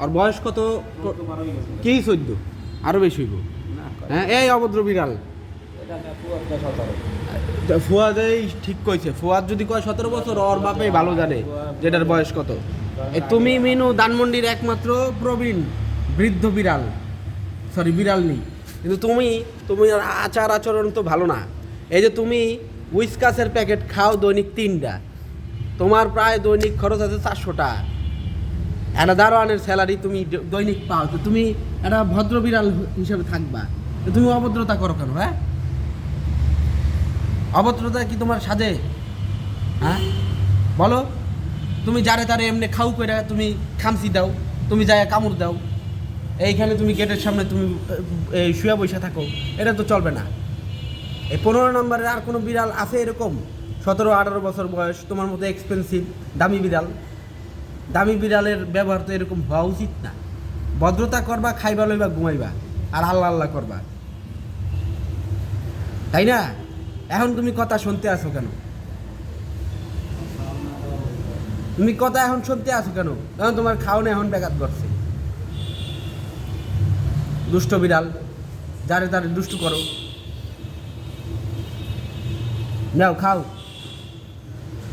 আর বয়স কত? কি 14? আরো বেশি হইব। হ্যাঁ, এই অভদ্র বিড়াল। ফুয়াদেই ঠিক কইছে। ফুয়াদ যদি কয় 17 বছর, ওর বাপে ভালো জানে যেটার বয়স কত। তুমি মিনু ধানমন্ডির একমাত্র প্রবীণ বৃদ্ধ বিড়াল, সরি বিড়াল নেই, কিন্তু তুমি আচার আচরণ তো ভালো না। এই যে তুমি উইসকাসের প্যাকেট খাও দৈনিক 3টা, তোমার প্রায় দৈনিক খরচ আছে 400 টাকা। একটা দারোয়ানের স্যালারি তুমি দৈনিক পাও, তো তুমি একটা ভদ্র বিড়াল হিসেবে থাকবা, তো তুমি অভদ্রতা করো কেন? হ্যাঁ, অভদ্রতা কি তোমার সাজে? হ্যাঁ বলো। তুমি যারে তারে এমনি খাও করে তুমি খামসি দাও, তুমি যায় কামড় দাও, এইখানে তুমি গেটের সামনে তুমি শুয়ে বসে থাকো, এটা তো চলবে না। এই 15 নম্বরের আর কোনো বিড়াল আছে এরকম 17-18 বছর বয়স তোমার মতো এক্সপেন্সিভ দামি বিড়াল? দামি বিড়ালের ব্যবহার তো এরকম হওয়া উচিত না। ভদ্রতা করবা, খাইবা লইবা, ঘুমাইবা, আর আল্লাহ আল্লাহ করবা, তাই না? এখন তুমি কথা শুনতে আসো কেন? তুমি কথা এখন শুনতে আসো কেন? কারণ তোমার খাওয়ানো এখন ব্যাঘাত ঘটছে। দুষ্ট বিড়াল, যারে তারে দুষ্টু করো। নাও খাও।